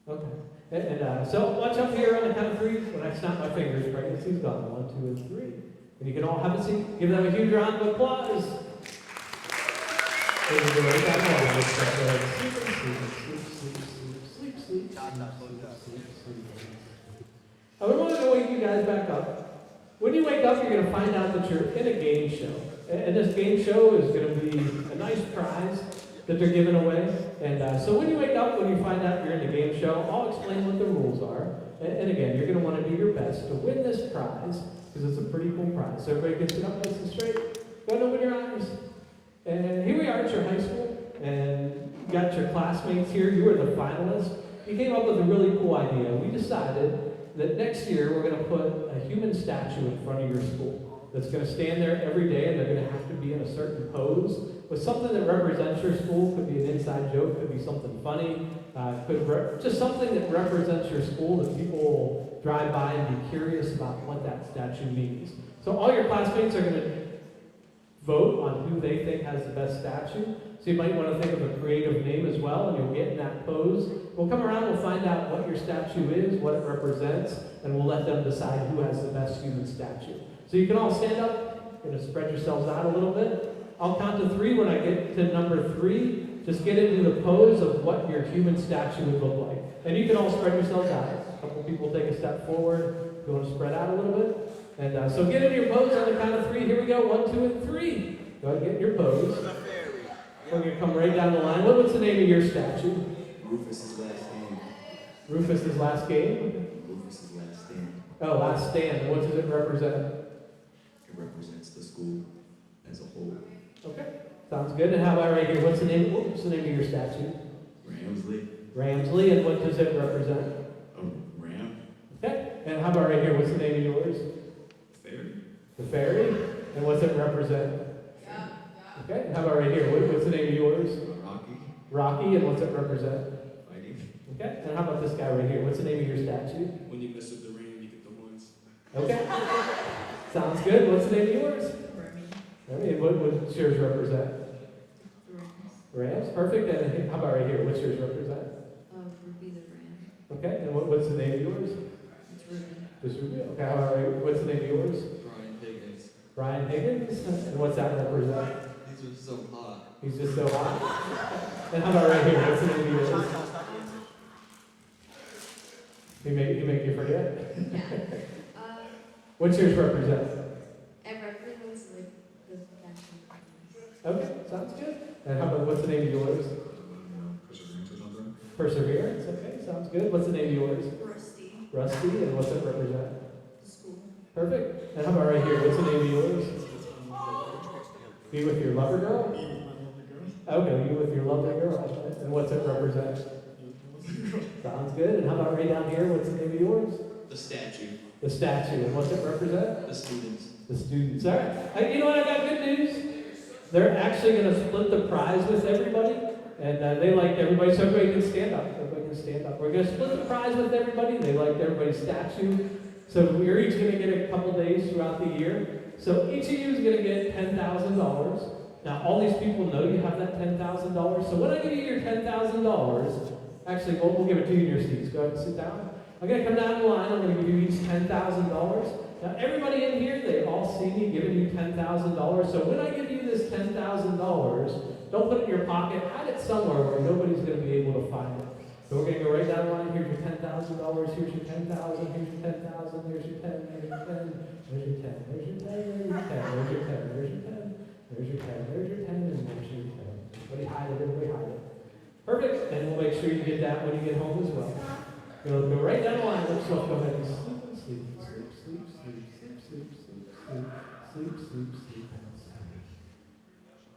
Okay. And so watch up here on the count of three. When I snap my fingers, pregnancy's gone. 1, 2, and 3. And you can all have a seat. Give them a huge round of applause. I want to wake you guys back up. When you wake up, you're going to find out that you're in a game show. And this game show is going to be a nice prize that they're giving away. And so when you wake up, when you find out you're in a game show, I'll explain what the rules are. And again, you're going to want to do your best to win this prize, because it's a pretty cool prize. So everybody can sit up nice and straight. Go and open your eyes. And here we are at your high school. And you got your classmates here. You were the finalists. You came up with a really cool idea. We decided that next year we're going to put a human statue in front of your school that's going to stand there every day, and they're going to have to be in a certain pose with something that represents your school. Could be an inside joke, could be something funny, just something that represents your school that people will drive by and be curious about what that statue means. So all your classmates are going to vote on who they think has the best statue. So you might want to think of a creative name as well, and you'll get in that pose. We'll come around, we'll find out what your statue is, what it represents, and we'll let them decide who has the best human statue. So you can all stand up, going to spread yourselves out a little bit. I'll count to 3. When I get to number 3, just get into the pose of what your human statue would look like. And you can all spread yourselves out. A couple people take a step forward. You want to spread out a little bit. And so get into your pose on the count of 3. Here we go. 1, 2, and 3. Go ahead and get in your pose. We're going to come right down the line. What's the name of your statue? Rufus's last game. Rufus's last game? Rufus's last stand. Oh, last stand. What does it represent? It represents the school as a whole. Okay. Sounds good. And how about right here? What's the name of your statue? Ramsley. Ramsley. And what does it represent? Ram. Okay. And how about right here? What's the name of yours? Fairy. The fairy. And what's it represent? Okay. And how about right here? What's the name of yours? Rocky. Rocky. And what's it represent? Fighting. Okay. And how about this guy right here? What's the name of your statue? When you mess with the ram, you get the horns. Okay. Sounds good. What's the name of yours? And what's yours represent? Rams. Perfect. And how about right here? What's yours represent? Ruby the Ram. Okay. And what's the name of yours? It's Ruby. Just Ruby. Okay. How about right? What's the name of yours? Brian Higgins. Brian Higgins. And what's that represent? He's just so hot. He's just so hot. And how about right here? What's the name of yours? He make you forget? Yeah. What's yours represent? It represents like the fashion. Okay, sounds good. And how about what's the name of yours? Perseverance or something. Perseverance. Okay, sounds good. What's the name of yours? Rusty. Rusty. And what's it represent? The school. Perfect. And how about right here? What's the name of yours? Be with your lover girl? Okay, you with your lovely girl. And what's it represent? Sounds good. And how about right down here? What's the name of yours? The statue. The statue. And what's it represent? The students. The students. All right. You know what? I got good news. They're actually going to split the prize with everybody. And they liked everybody, so everybody can stand up. Everybody can stand up. We're going to split the prize with everybody. They liked everybody's statue. So we're each going to get a couple days throughout the year. So each of you is going to get $10,000. Now, all these people know you have that $10,000. So when I give you your $10,000, actually, we'll give it to you in your seats. Go ahead and sit down. I'm going to come down the line. I'm going to give you each $10,000. Now, everybody in here, they all see me giving you $10,000. So when I give you this $10,000, don't put it in your pocket. Hide it somewhere where nobody's going to be able to find it. So we're going to go right down the line. Here's your $10,000. Here's your $10,000. Here's your $10,000. Here's your 10. Here's your 10. There's your 10. There's your 10. There's your 10. There's your 10. There's your 10. There's your 10. There's your 10. And there's your 10. Everybody hide it. Everybody hide it. Perfect. And we'll make sure you get that when you get home as well. You'll go right down the line. Let's go ahead and sleep, sleep, sleep, sleep, sleep, sleep, sleep, sleep. Sleep, sleep, sleep, and sleep.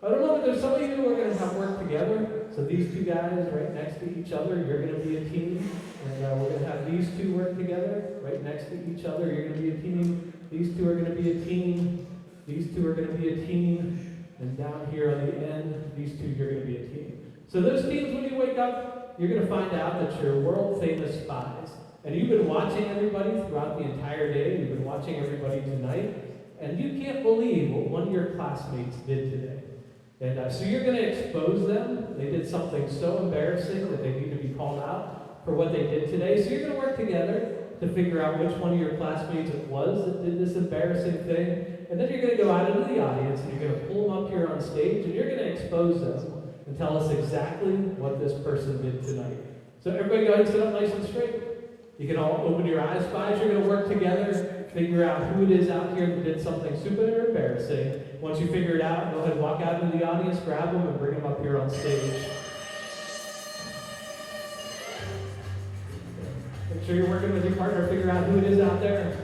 I don't know, but there's some of you who are going to have work together. So these two guys right next to each other, you're going to be a team. And we're going to have these two work together right next to each other. You're going to be a team. These two are going to be a team. These two are going to be a team. And down here on the end, these two, you're going to be a team. So those teams, when you wake up, you're going to find out that you're world-famous spies. And you've been watching everybody throughout the entire day. You've been watching everybody tonight. And you can't believe what one of your classmates did today. And so you're going to expose them. They did something so embarrassing that they need to be called out for what they did today. So you're going to work together to figure out which one of your classmates it was that did this embarrassing thing. And then you're going to go out into the audience and you're going to pull them up here on stage and you're going to expose them and tell us exactly what this person did tonight. So everybody go ahead and sit up nice and straight. You can all open your eyes, spies. You're going to work together, figure out who it is out here that did something super embarrassing. Once you figure it out, go ahead and walk out into the audience, grab them, and bring them up here on stage. Make sure you're working with your partner, figure out who it is out there.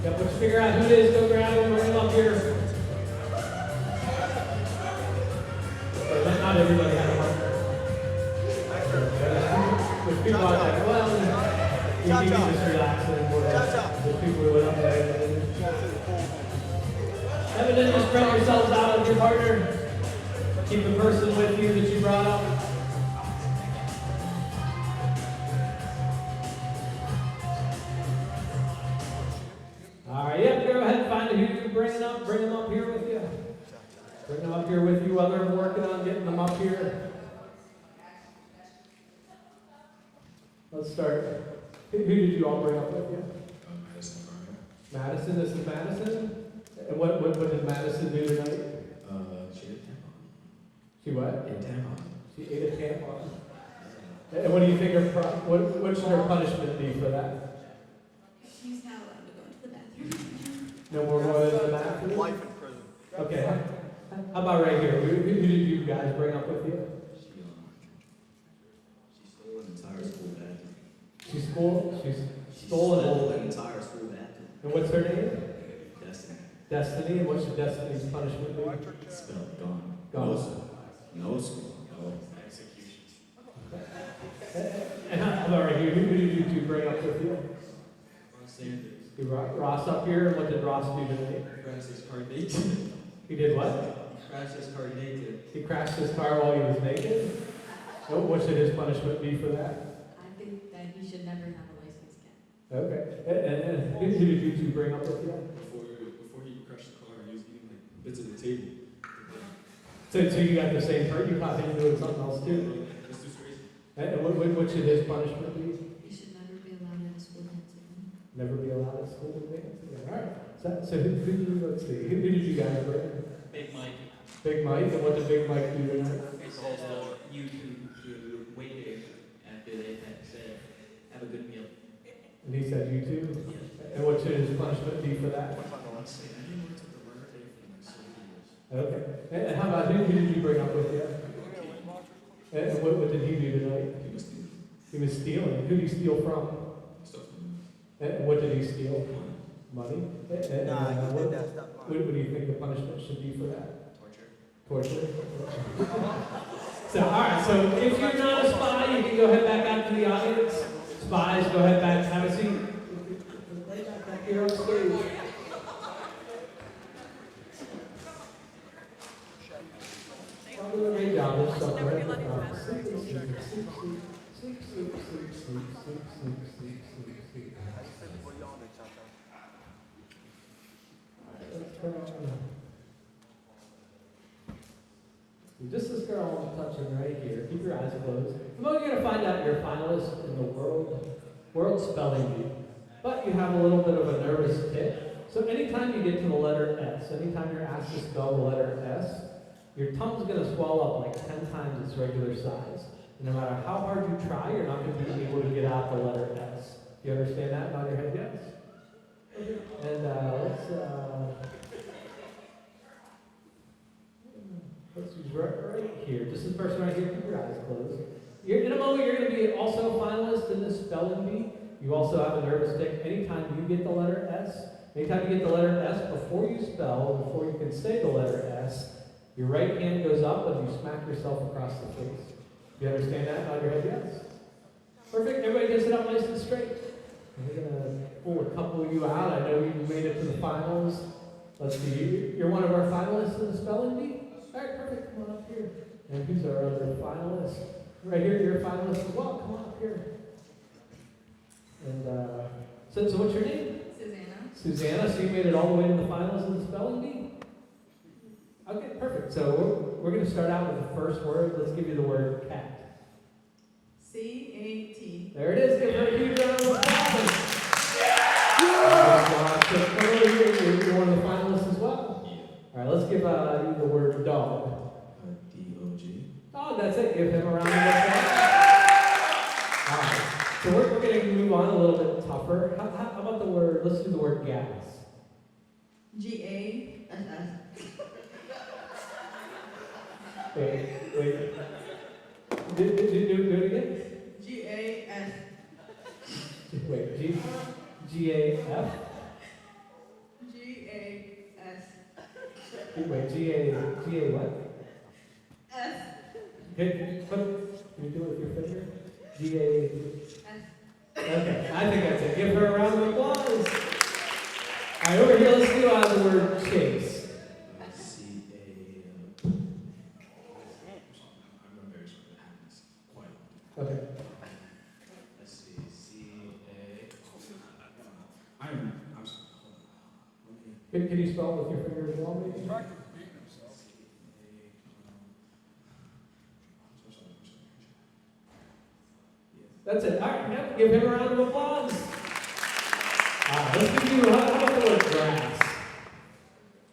Yep, once you figure out who it is, go grab them, bring them up here. Not everybody had a partner. There's people out there, well, you can just relax and there's people who went up there. And then just spread yourselves out with your partner. Keep the person with you that you brought up. Alright, yep, go ahead and find who you can bring them up here with you. Bring them up here with you while they're working on getting them up here. Let's start. Who did you all bring up with you? Madison, this is Madison? And what did Madison do tonight? She ate a tampon. She what? Ate a tampon. She ate a tampon. And what do you think what should her punishment be for that? She's not allowed to go into the bathroom. No more going to the bathroom? Life in prison. Okay. How about right here? Who did you guys bring up with you? She stole an entire school bathroom. She stole an entire school bathroom. And what's her name? Destiny. Destiny. And what should Destiny's punishment be? Spelled gone. Gone. No school. No execution. And how about right here? Who did you two bring up with you? Sanders. You brought Ross up here, and what did Ross do tonight? Crashed his car naked. He did what? Crashed his car naked. He crashed his car while he was naked? What should his punishment be for that? I think that he should never have a license again. Okay. And who did you two bring up with you? Before he crashed the car, he was eating like bits of the table. So you got the same part? You caught him doing something else too? That's too crazy. And what should his punishment be? He should never be allowed at a school dance again. Never be allowed at school to dance again. All right. So let's see. Who did you guys bring? Big Mike. Big Mike. And what did Big Mike do tonight? It's also YouTube to waited after they had said, have a good meal. And he said you too? And what should his punishment be for that? Honestly, I didn't want to the murder day for like 7 years. Okay. And how about who did you bring up with you? And what did he do tonight? He was stealing He was stealing. Who did he steal from? stuff. And what did he steal? Money? And, Nah, he what, did that stuff. what do you think the punishment should be for that? Torture. Torture? So, alright, so if you're not a spy, you can go ahead back out to the audience. Spies, go ahead back, have a seat. Right back here on stage. Well, doing a great job. There's stuff right at the top. Sleep, sleep, sleep, sleep, sleep, sleep, sleep, sleep, sleep, sleep, sleep, sleep, sleep. Let's turn on. Just this girl I'm touching right here. Keep your eyes closed. Well, you're going to find out you're a finalist in the World Spelling Bee. But you have a little bit of a nervous tick. So anytime you get to the letter S, anytime you're asked to spell the letter S, your tongue's going to swell up like 10 times its regular size. And no matter how hard you try, you're not going to be able to get out the letter S. Do you understand that? Nod your head yes? And let's... Let's use right here. Just this person right here, keep your eyes closed. In a moment, you're going to be also a finalist in this spelling bee. You also have a nervous tick. Anytime you get the letter S, anytime you get the letter S, before you spell, before you can say the letter S, your right hand goes up and you smack yourself across the face. You understand that? Nod your head yes. Perfect. Everybody can sit up nice and straight. And we're going to pull a couple of you out. I know you made it to the finals. Let's see. You're one of our finalists in the spelling bee? All right, perfect. Come on up here. And who's our other finalist? Right here, you're a finalist as well. Come on up here. And so what's your name? Susanna. So you made it all the way to the finals of the spelling bee? Okay, perfect. So we're going to start out with the first word. Let's give you the word cat. C-A-T. There it is. Give her a huge round of applause. You're one of the finalists as well. All right, let's give you the word dog. D-O-G. Oh, that's it. Give him a round of applause. All right. So we're going to move on a little bit tougher. How about the word, let's do the word gas. G-A-S-S. Wait. Do it again. G-A-S. Wait, G-A-F? G-A-S. Wait, G-A what? S. Can you do it with your finger? G-A... Okay, I think that's it. Give her a round of applause. All right, over here, let's do the word chase. C-A... I'm very sorry that happens quite often. Okay. Let's see. C-A... I'm sorry. Hold on. Can you spell it with your finger as well, maybe? That's it. All right, yep, give him a round of applause. All right, let's give you, how about the word grass?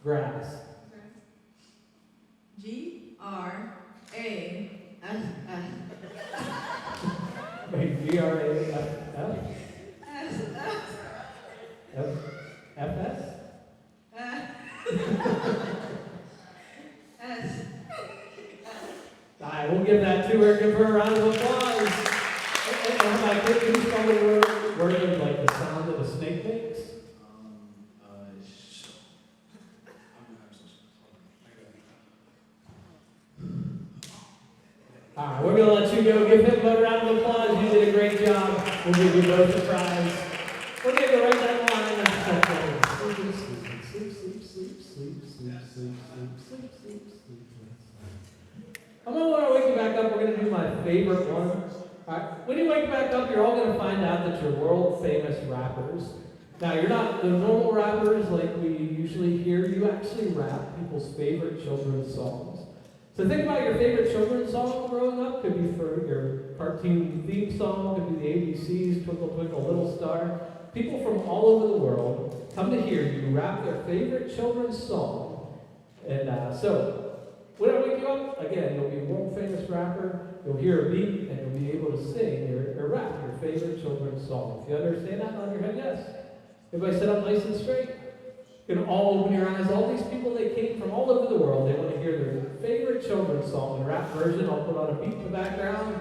Grass. G-R-A-S-S. Wait, G-R-A-F-F? S-S. F-S? S. All right, we'll give that to her. Give her a round of applause. And how about, can you spell the word with like the sound that a snake makes? All right, we're going to let you go. Give him a round of applause. You did a great job. We'll give you both a prize. We'll give you right that line. Sleep. I'm going to want to wake you back up. We're going to do my favorite one. All right. When you wake back up, you're all going to find out that you're world famous rappers. Now, you're not the normal rappers like we usually hear. You actually rap people's favorite children's songs. So think about your favorite children's song growing up. Could be for your cartoon theme song. Could be the ABCs, Twinkle Twinkle Little Star. People from all over the world come to hear you rap their favorite children's song. And so, when I wake you up, again, you'll be a world famous rapper. You'll hear a beat, and you'll be able to sing or rap your favorite children's song. If you understand that, nod your head yes. Everybody sit up nice and straight. You can all open your eyes. All these people, they came from all over the world. They want to hear their favorite children's song in rap version. I'll put on a beat in the background.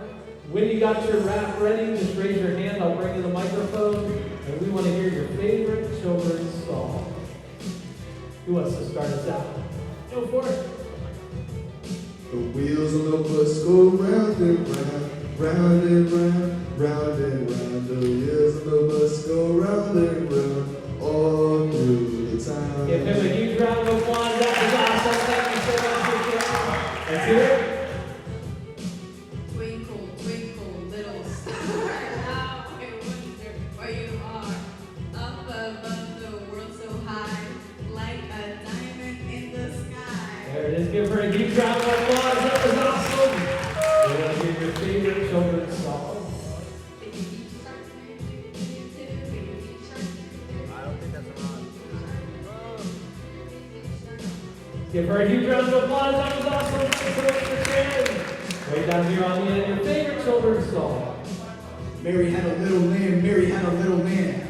When you got your rap ready, just raise your hand. I'll bring you the microphone. And we want to hear your favorite children's song. Who wants to start us out? Go for it. The wheels on the bus go round and round, round and round, round and round. The wheels on the bus go round and round, all through the town. Give him a huge round of applause. That was awesome. Thank you so much for sharing. Let's hear it. Twinkle, twinkle, little star, how I wonder where you are. Up above the world so high, like a diamond in the sky. There it is. Give her a huge round of applause. That was awesome. We want to hear your favorite children's song. I don't think that's wrong. Give her a huge round of applause. That was awesome. Thanks so much for sharing. Way down here on the end, your favorite children's song. Mary had a little lamb, Mary had a little lamb.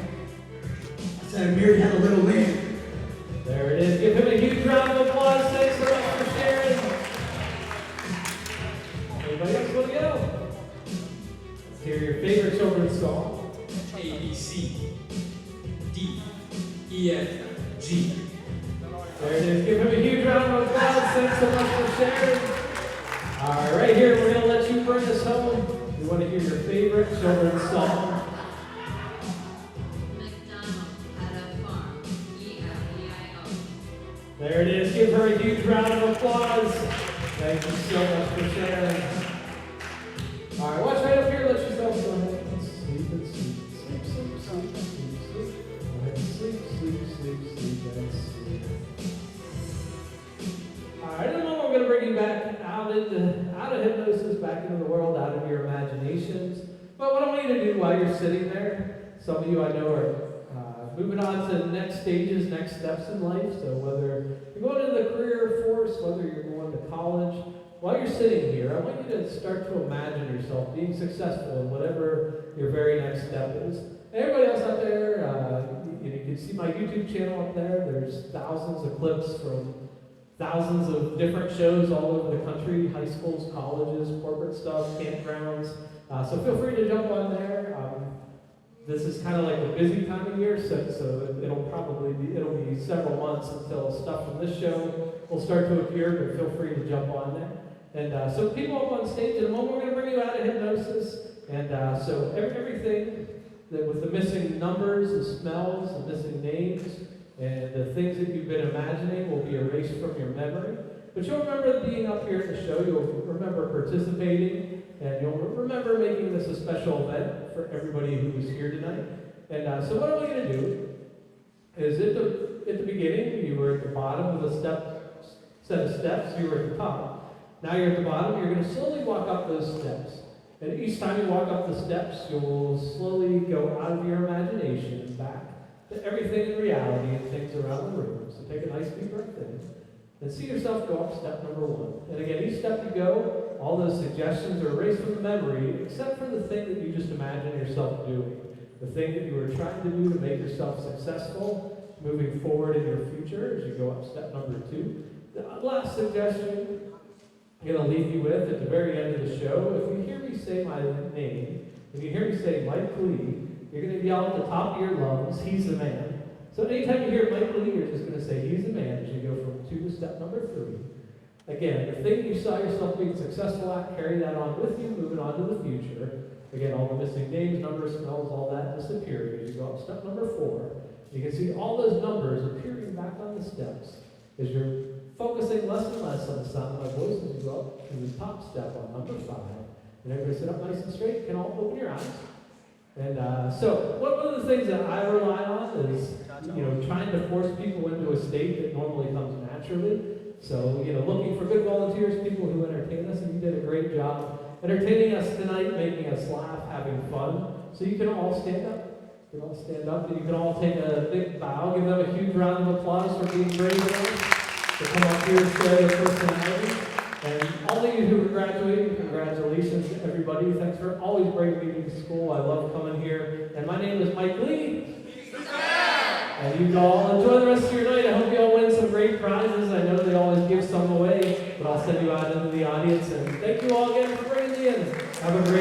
I said, Mary had a little lamb. There it is. Give him a huge round of applause. Thanks so much for sharing. Hear your favorite children's song. A, B, C, D, E, F, G. There it is. Give him a huge round of applause. Thanks so much for sharing. All right, right here, we're going to let you bring us home. We want to hear your favorite children's song. McDonald had a farm. E-L-E-I-O. There it is. Give her a huge round of applause. Thank you so much for sharing. All right, watch right up here. Let yourself go ahead and sleep and sleep. Sleep, sleep, sleep, sleep, sleep. Go ahead and sleep, sleep, sleep, sleep, and sleep. All right, in a moment, we're going to bring you back out of hypnosis, back into the world, out of your imaginations. But what I want you to do while you're sitting there, some of you I know are moving on to next stages, next steps in life. So whether you're going into the career force, whether you're going to college, while you're sitting here, I want you to start to imagine yourself being successful in whatever your very next step is. And everybody else out there, you can see my YouTube channel up there. There's thousands of clips from thousands of different shows all over the country, high schools, colleges, corporate stuff, campgrounds. So feel free to jump on there. This is kind of like a busy time of year, so it'll be several months until stuff from this show will start to appear, but feel free to jump on there. And so people up on stage, in a moment we're going to bring you out of hypnosis. And so everything that with the missing numbers, the smells, the missing names, and the things that you've been imagining will be erased from your memory. But you'll remember being up here at the show, you'll remember participating, and you'll remember making this a special event for everybody who was here tonight. And so what I'm going to do is at the beginning, you were at the bottom of the set of steps, you were at the top. Now you're at the bottom, you're going to slowly walk up those steps. And each time you walk up the steps, you'll slowly go out of your imagination and back to everything in reality and things around the room. So take a nice deep breath in. And see yourself go up step number 1. And again, each step you go, all those suggestions are erased from the memory, except for the thing that you just imagine yourself doing. The thing that you were trying to do to make yourself successful, moving forward in your future as you go up step number 2. The last suggestion I'm going to leave you with at the very end of the show, if you hear me say my name, if you hear me say Mike Lee, you're going to yell at the top of your lungs, "He's the man." So anytime you hear Mike Lee, you're just going to say, "He's the man," as you go from 2 to step number 3. Again, the thing you saw yourself being successful at, carry that on with you, moving on to the future. Again, all the missing names, numbers, smells, all that disappearing as you go up step number 4. You can see all those numbers appearing back on the steps as you're focusing less and less on the sound of my voice as you go up to the top step on number 5. And everybody sit up nice and straight. You can all open your eyes. And so one of the things that I rely on is, trying to force people into a state that normally comes naturally. So, looking for good volunteers, people who entertain us, and you did a great job entertaining us tonight, making us laugh, having fun. So you can all stand up. You can all stand up, and you can all take a big bow. Give them a huge round of applause for being brave enough to come up here and share their personality. And all of you who are graduating, congratulations to everybody. Thanks for always bringing me to school. I love coming here. And my name is Mike Lee. And you all enjoy the rest of your night. I hope you all win some great prizes. I know they always give some away, but I'll send you out into the audience. And thank you all again for bringing me in. Have a great